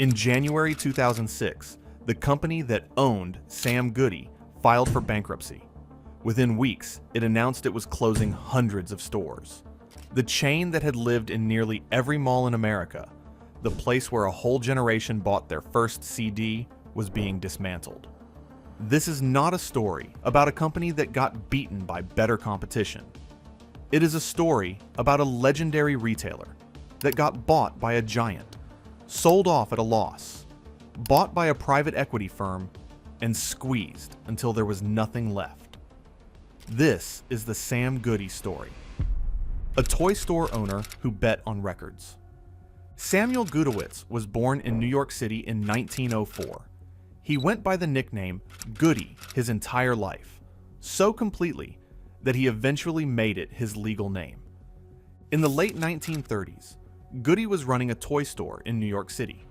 In January 2006, the company that owned Sam Goody filed for bankruptcy. Within weeks, it announced it was closing hundreds of stores. The chain that had lived in nearly every mall in America, the place where a whole generation bought their first CD, was being dismantled. This is not a story about a company that got beaten by better competition. It is a story about a legendary retailer that got bought by a giant, sold off at a loss, bought by a private equity firm, and squeezed until there was nothing left. This is the Sam Goody story. A toy store owner who bet on records. Samuel Gudowitz was born in New York City in 1904. He went by the nickname Goody his entire life, so completely that he eventually made it his legal name. In the late 1930s, Goody was running a toy store in New York City.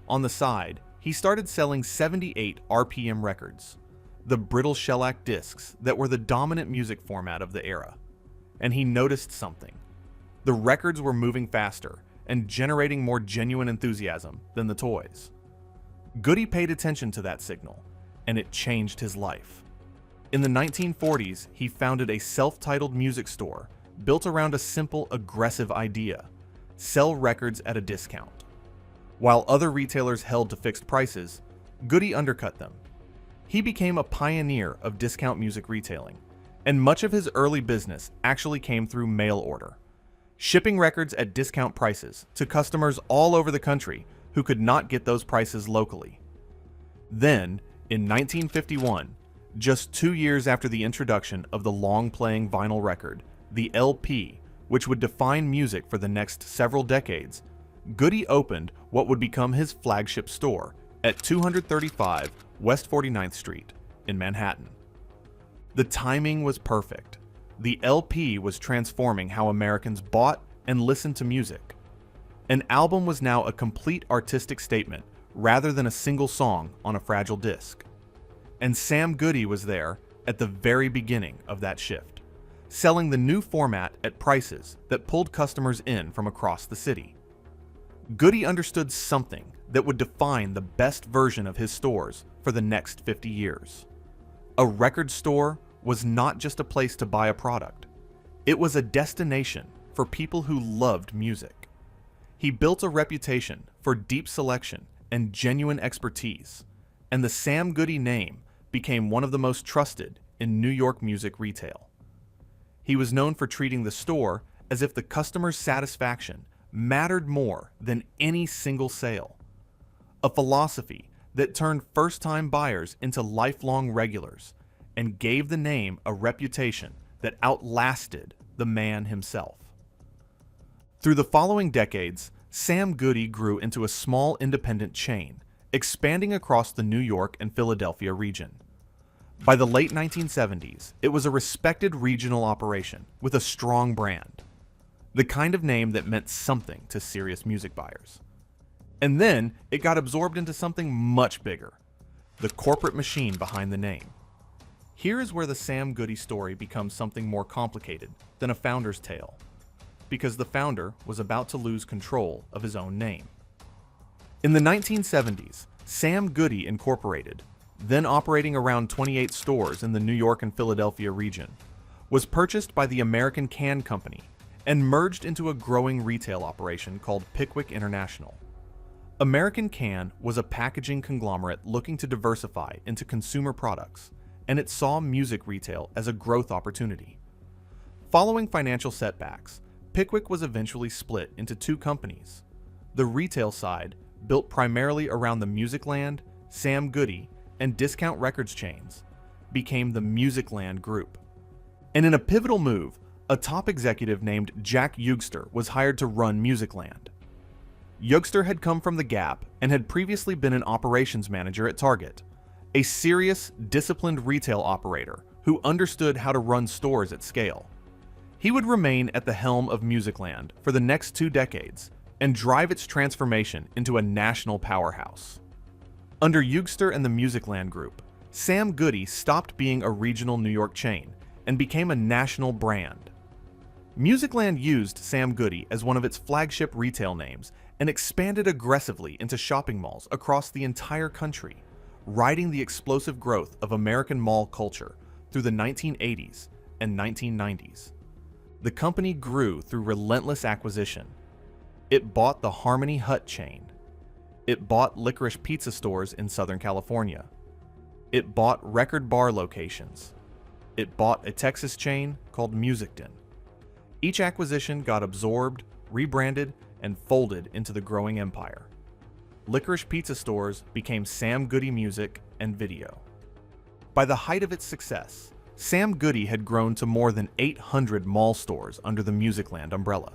On the side, he started selling 78 RPM records, the brittle shellac discs that were the dominant music format of the era. And he noticed something. The records were moving faster and generating more genuine enthusiasm than the toys. Goody paid attention to that signal, and it changed his life. In the 1940s, he founded a self-titled music store built around a simple, aggressive idea: sell records at a discount. While other retailers held to fixed prices, Goody undercut them. He became a pioneer of discount music retailing, and much of his early business actually came through mail order, shipping records at discount prices to customers all over the country who could not get those prices locally. Then, in 1951, just 2 years after the introduction of the long-playing vinyl record, the LP, which would define music for the next several decades, Goody opened what would become his flagship store at 235 West 49th Street in Manhattan. The timing was perfect. The LP was transforming how Americans bought and listened to music. An album was now a complete artistic statement rather than a single song on a fragile disc. And Sam Goody was there at the very beginning of that shift, selling the new format at prices that pulled customers in from across the city. Goody understood something that would define the best version of his stores for the next 50 years. A record store was not just a place to buy a product. It was a destination for people who loved music. He built a reputation for deep selection and genuine expertise, and the Sam Goody name became one of the most trusted in New York music retail. He was known for treating the store as if the customer's satisfaction mattered more than any single sale. A philosophy that turned first-time buyers into lifelong regulars and gave the name a reputation that outlasted the man himself. Through the following decades, Sam Goody grew into a small independent chain, expanding across the New York and Philadelphia region. By the late 1970s, it was a respected regional operation with a strong brand, the kind of name that meant something to serious music buyers. And then it got absorbed into something much bigger, the corporate machine behind the name. Here is where the Sam Goody story becomes something more complicated than a founder's tale, because the founder was about to lose control of his own name. In the 1970s, Sam Goody Incorporated, then operating around 28 stores in the New York and Philadelphia region, was purchased by the American Can Company and merged into a growing retail operation called Pickwick International. American Can was a packaging conglomerate looking to diversify into consumer products, and it saw music retail as a growth opportunity. Following financial setbacks, Pickwick was eventually split into two companies. The retail side, built primarily around the Musicland, Sam Goody, and discount records chains, became the Musicland Group. And in a pivotal move, a top executive named Jack Eugster was hired to run Musicland. Eugster had come from the Gap and had previously been an operations manager at Target, a serious, disciplined retail operator who understood how to run stores at scale. He would remain at the helm of Musicland for the next 2 decades and drive its transformation into a national powerhouse. Under Eugster and the Musicland Group, Sam Goody stopped being a regional New York chain and became a national brand. Musicland used Sam Goody as one of its flagship retail names and expanded aggressively into shopping malls across the entire country, riding the explosive growth of American mall culture through the 1980s and 1990s. The company grew through relentless acquisition. It bought the Harmony Hut chain. It bought licorice pizza stores in Southern California. It bought record bar locations. It bought a Texas chain called Music Den. Each acquisition got absorbed, rebranded, and folded into the growing empire. Licorice pizza stores became Sam Goody Music and Video. By the height of its success, Sam Goody had grown to more than 800 mall stores under the Musicland umbrella.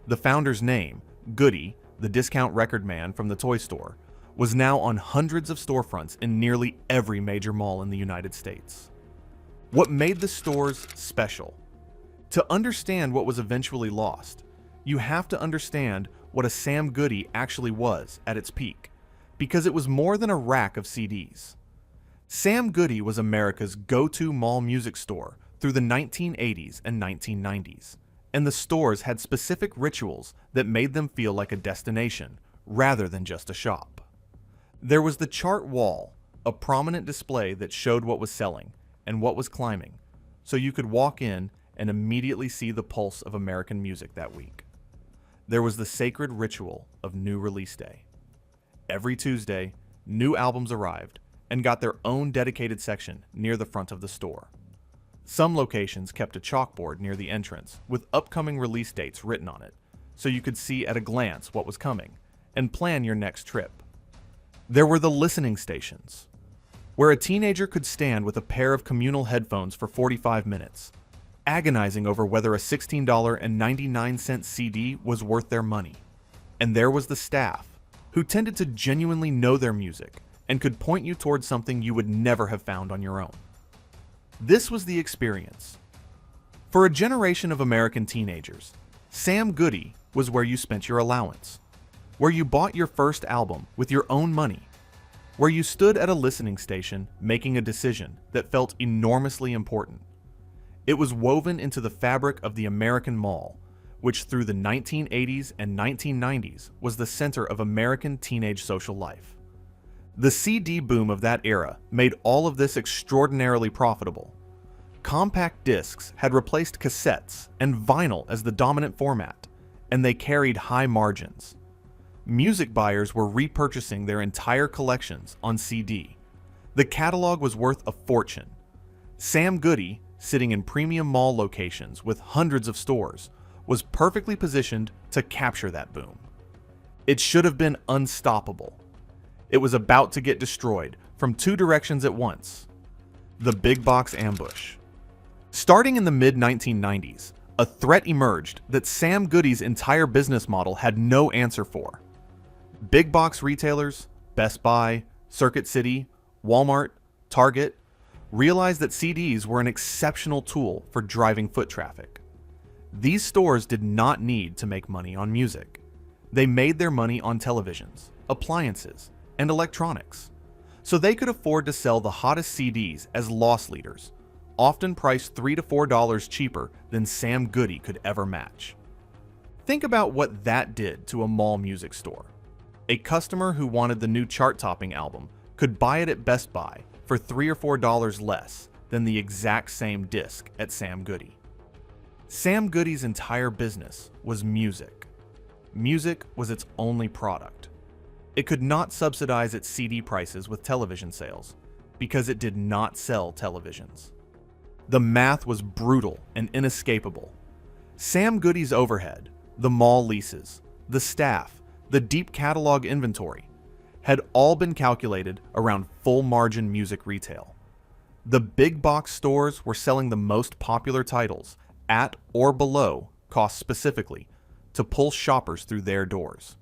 The founder's name, Goody, the discount record man from the toy store, was now on hundreds of storefronts in nearly every major mall in the United States. What made the stores special? To understand what was eventually lost, you have to understand what a Sam Goody actually was at its peak, because it was more than a rack of CDs. Sam Goody was America's go-to mall music store through the 1980s and 1990s, and the stores had specific rituals that made them feel like a destination rather than just a shop. There was the chart wall, a prominent display that showed what was selling and what was climbing, so you could walk in and immediately see the pulse of American music that week. There was the sacred ritual of new release day. Every Tuesday, new albums arrived and got their own dedicated section near the front of the store. Some locations kept a chalkboard near the entrance with upcoming release dates written on it, so you could see at a glance what was coming and plan your next trip. There were the listening stations, where a teenager could stand with a pair of communal headphones for 45 minutes, agonizing over whether a $16.99 CD was worth their money. And there was the staff, who tended to genuinely know their music and could point you towards something you would never have found on your own. This was the experience. For a generation of American teenagers, Sam Goody was where you spent your allowance, where you bought your first album with your own money, where you stood at a listening station making a decision that felt enormously important. It was woven into the fabric of the American mall, which through the 1980s and 1990s was the center of American teenage social life. The CD boom of that era made all of this extraordinarily profitable. Compact discs had replaced cassettes and vinyl as the dominant format, and they carried high margins. Music buyers were repurchasing their entire collections on CD. The catalog was worth a fortune. Sam Goody, sitting in premium mall locations with hundreds of stores, was perfectly positioned to capture that boom. It should have been unstoppable. It was about to get destroyed from two directions at once. The big box ambush. Starting in the mid-1990s, a threat emerged that Sam Goody's entire business model had no answer for. Big box retailers, Best Buy, Circuit City, Walmart, Target, realized that CDs were an exceptional tool for driving foot traffic. These stores did not need to make money on music. They made their money on televisions, appliances, and electronics, so they could afford to sell the hottest CDs as loss leaders, often priced $3 to $4 cheaper than Sam Goody could ever match. Think about what that did to a mall music store. A customer who wanted the new chart-topping album could buy it at Best Buy for $3 or $4 less than the exact same disc at Sam Goody. Sam Goody's entire business was music. Music was its only product. It could not subsidize its CD prices with television sales because it did not sell televisions. The math was brutal and inescapable. Sam Goody's overhead, the mall leases, the staff, the deep catalog inventory, had all been calculated around full-margin music retail. The big box stores were selling the most popular titles at or below cost specifically to pull shoppers through their doors.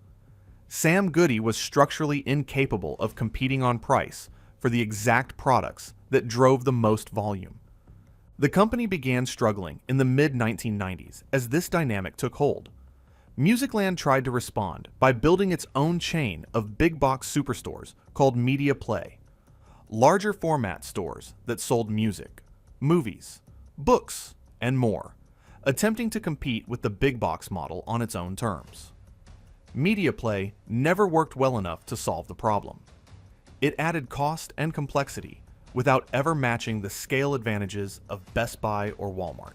Sam Goody was structurally incapable of competing on price for the exact products that drove the most volume. The company began struggling in the mid-1990s as this dynamic took hold. Musicland tried to respond by building its own chain of big box superstores called Media Play, larger format stores that sold music, movies, books, and more, attempting to compete with the big box model on its own terms. media play never worked well enough to solve the problem. It added cost and complexity without ever matching the scale advantages of Best Buy or Walmart.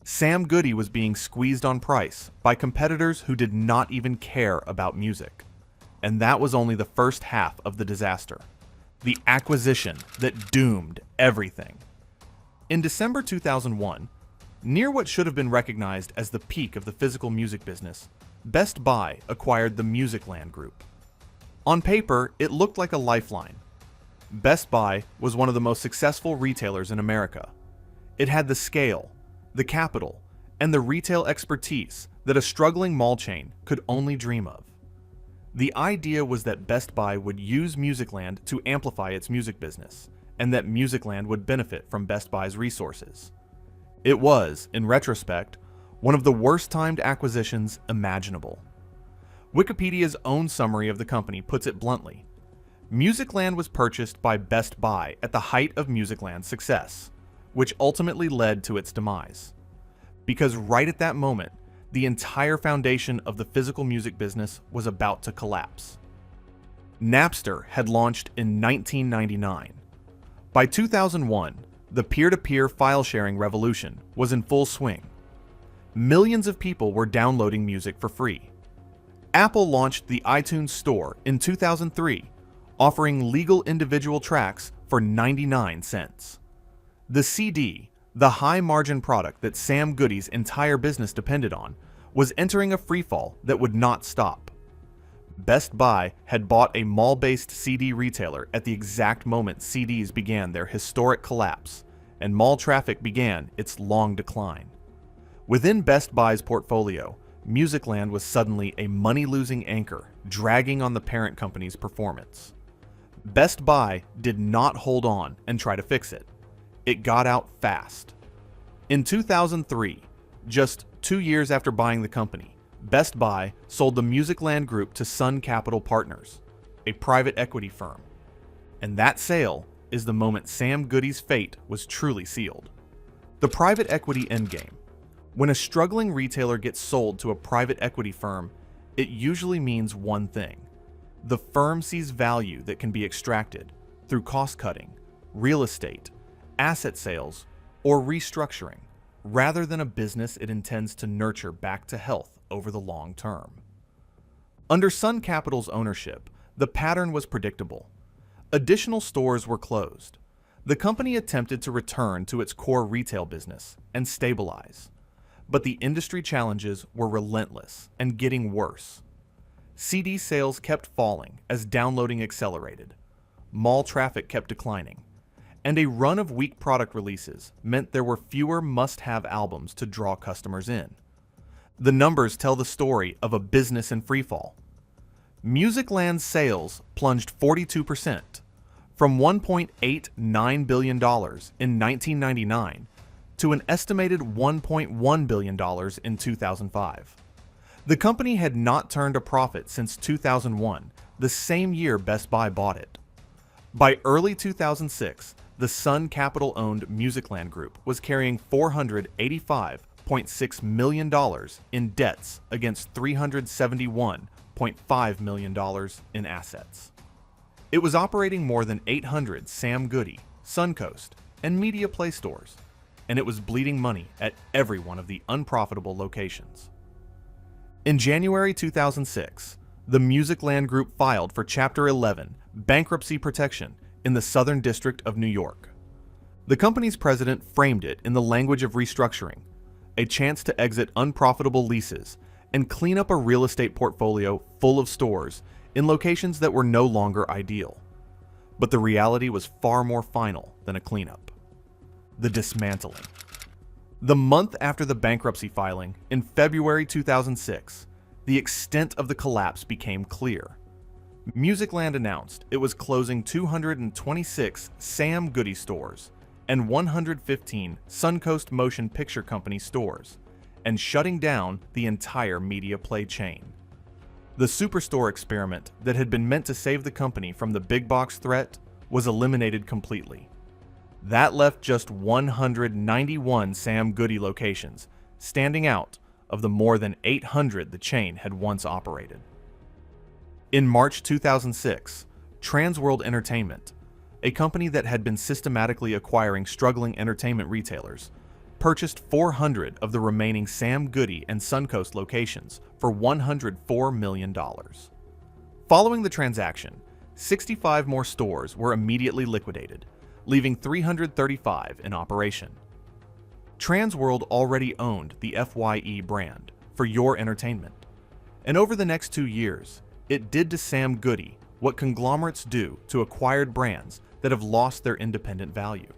Sam Goody was being squeezed on price by competitors who did not even care about music. And that was only the first half of the disaster, the acquisition that doomed everything. In December 2001, near what should have been recognized as the peak of the physical music business, Best Buy acquired the Musicland Group. On paper, it looked like a lifeline. Best Buy was one of the most successful retailers in America. It had the scale, the capital, and the retail expertise that a struggling mall chain could only dream of. The idea was that Best Buy would use Musicland to amplify its music business, and that Musicland would benefit from Best Buy's resources. It was, in retrospect, one of the worst-timed acquisitions imaginable. Wikipedia's own summary of the company puts it bluntly: Musicland was purchased by Best Buy at the height of Musicland's success, which ultimately led to its demise. Because right at that moment, the entire foundation of the physical music business was about to collapse. Napster had launched in 1999. By 2001, the peer-to-peer file-sharing revolution was in full swing. Millions of people were downloading music for free. Apple launched the iTunes Store in 2003, offering legal individual tracks for 99 cents. The CD, the high-margin product that Sam Goody's entire business depended on, was entering a freefall that would not stop. Best Buy had bought a mall-based CD retailer at the exact moment CDs began their historic collapse, and mall traffic began its long decline. Within Best Buy's portfolio, Musicland was suddenly a money-losing anchor, dragging on the parent company's performance. Best Buy did not hold on and try to fix it. It got out fast. In 2003, just 2 years after buying the company, Best Buy sold the Musicland Group to Sun Capital Partners, a private equity firm. And that sale is the moment Sam Goody's fate was truly sealed. The private equity endgame. When a struggling retailer gets sold to a private equity firm, it usually means one thing. The firm sees value that can be extracted through cost-cutting, real estate, asset sales, or restructuring, rather than a business it intends to nurture back to health over the long term. Under Sun Capital's ownership, the pattern was predictable. Additional stores were closed. The company attempted to return to its core retail business and stabilize. But the industry challenges were relentless and getting worse. CD sales kept falling as downloading accelerated. Mall traffic kept declining. And a run of weak product releases meant there were fewer must-have albums to draw customers in. The numbers tell the story of a business in freefall. Musicland's sales plunged 42%, from $1.89 billion in 1999 to an estimated $1.1 billion in 2005. The company had not turned a profit since 2001, the same year Best Buy bought it. By early 2006, the Sun Capital-owned Musicland Group was carrying $485.6 million in debts against $371.5 million in assets. It was operating more than 800 Sam Goody, Suncoast, and Media Play stores, and it was bleeding money at every one of the unprofitable locations. In January 2006, the Musicland Group filed for Chapter 11 bankruptcy protection in the Southern District of New York. The company's president framed it in the language of restructuring, a chance to exit unprofitable leases and clean up a real estate portfolio full of stores in locations that were no longer ideal. But the reality was far more final than a cleanup. The dismantling. The month after the bankruptcy filing, in February 2006, the extent of the collapse became clear. Musicland announced it was closing 226 Sam Goody stores and 115 Suncoast Motion Picture Company stores, and shutting down the entire Media Play chain. The Superstore experiment that had been meant to save the company from the big box threat was eliminated completely. That left just 191 Sam Goody locations, standing out of the more than 800 the chain had once operated. In March 2006, Transworld Entertainment, a company that had been systematically acquiring struggling entertainment retailers, purchased 400 of the remaining Sam Goody and Suncoast locations for $104 million. Following the transaction, 65 more stores were immediately liquidated, leaving 335 in operation. Transworld already owned the FYE brand for your entertainment, and over the next 2 years, it did to Sam Goody what conglomerates do to acquired brands that have lost their independent value.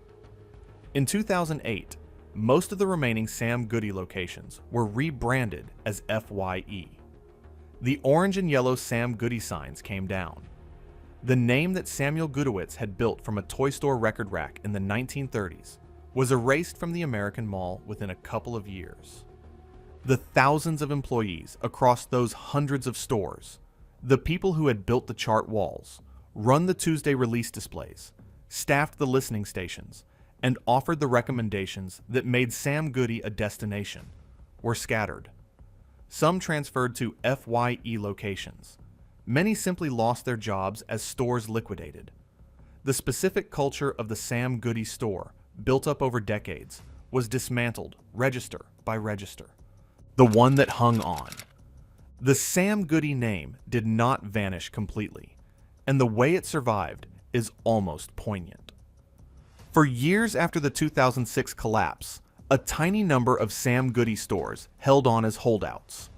In 2008, most of the remaining Sam Goody locations were rebranded as FYE. The orange and yellow Sam Goody signs came down. The name that Samuel Gudowitz had built from a toy store record rack in the 1930s was erased from the American mall within a couple of years. The thousands of employees across those hundreds of stores, the people who had built the chart walls, run the Tuesday release displays, staffed the listening stations, and offered the recommendations that made Sam Goody a destination, were scattered. Some transferred to FYE locations. Many simply lost their jobs as stores liquidated. The specific culture of the Sam Goody store, built up over decades, was dismantled register by register. The one that hung on. The Sam Goody name did not vanish completely, and the way it survived is almost poignant. For years after the 2006 collapse, a tiny number of Sam Goody stores held on as holdouts.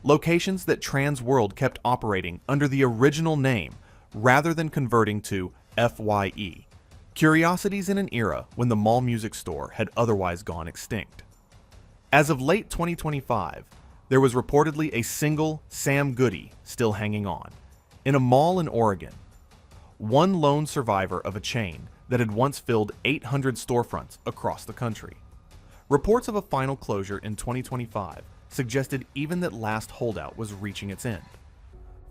Locations that Transworld kept operating under the original name rather than converting to FYE. Curiosities in an era when the mall music store had otherwise gone extinct. As of late 2025, there was reportedly a single Sam Goody still hanging on, in a mall in Oregon. One lone survivor of a chain that had once filled 800 storefronts across the country. Reports of a final closure in 2025 suggested even that last holdout was reaching its end.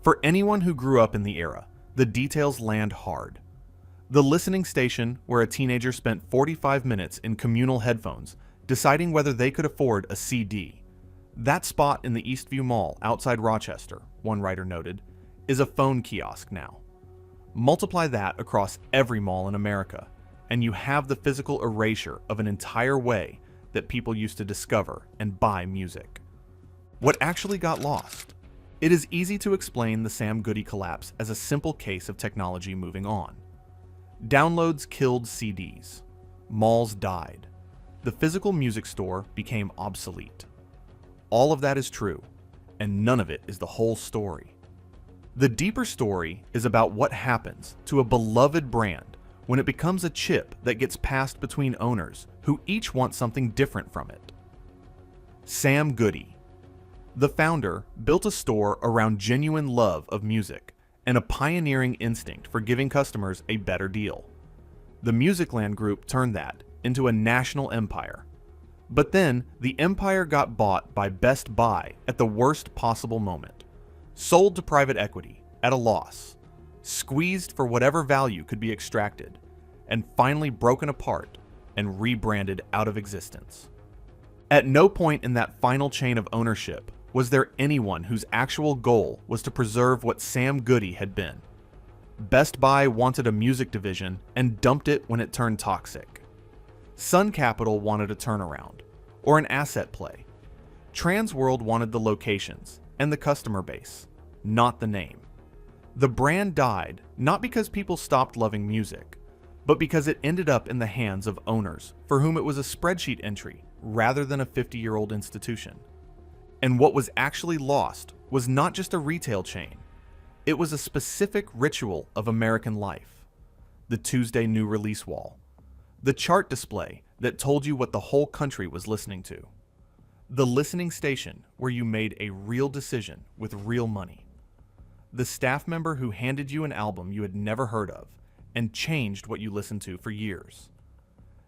For anyone who grew up in the era, the details land hard. The listening station where a teenager spent 45 minutes in communal headphones deciding whether they could afford a CD. That spot in the Eastview Mall outside Rochester, one writer noted, is a phone kiosk now. Multiply that across every mall in America, and you have the physical erasure of an entire way that people used to discover and buy music. What actually got lost? It is easy to explain the Sam Goody collapse as a simple case of technology moving on. Downloads killed CDs. Malls died. The physical music store became obsolete. All of that is true, and none of it is the whole story. The deeper story is about what happens to a beloved brand when it becomes a chip that gets passed between owners who each want something different from it. Sam Goody. The founder built a store around genuine love of music and a pioneering instinct for giving customers a better deal. The Musicland Group turned that into a national empire. But then, the empire got bought by Best Buy at the worst possible moment. Sold to private equity at a loss, squeezed for whatever value could be extracted, and finally broken apart and rebranded out of existence. At no point in that final chain of ownership was there anyone whose actual goal was to preserve what Sam Goody had been. Best Buy wanted a music division and dumped it when it turned toxic. Sun Capital wanted a turnaround, or an asset play. Transworld wanted the locations and the customer base, not the name. The brand died not because people stopped loving music, but because it ended up in the hands of owners for whom it was a spreadsheet entry rather than a 50-year-old institution. And what was actually lost was not just a retail chain. It was a specific ritual of American life. The Tuesday new release wall. The chart display that told you what the whole country was listening to. The listening station where you made a real decision with real money. The staff member who handed you an album you had never heard of and changed what you listened to for years.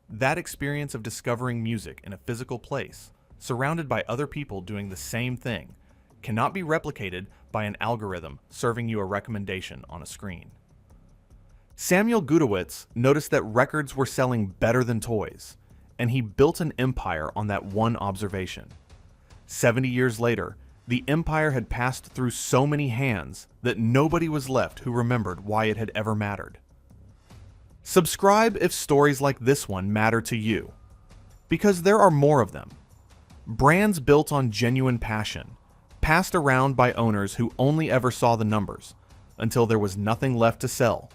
That experience of discovering music in a physical place, surrounded by other people doing the same thing, cannot be replicated by an algorithm serving you a recommendation on a screen. Samuel Gudowitz noticed that records were selling better than toys, and he built an empire on that one observation. 70 years later, the empire had passed through so many hands that nobody was left who remembered why it had ever mattered. Subscribe if stories like this one matter to you, because there are more of them. Brands built on genuine passion, passed around by owners who only ever saw the numbers, until there was nothing left to sell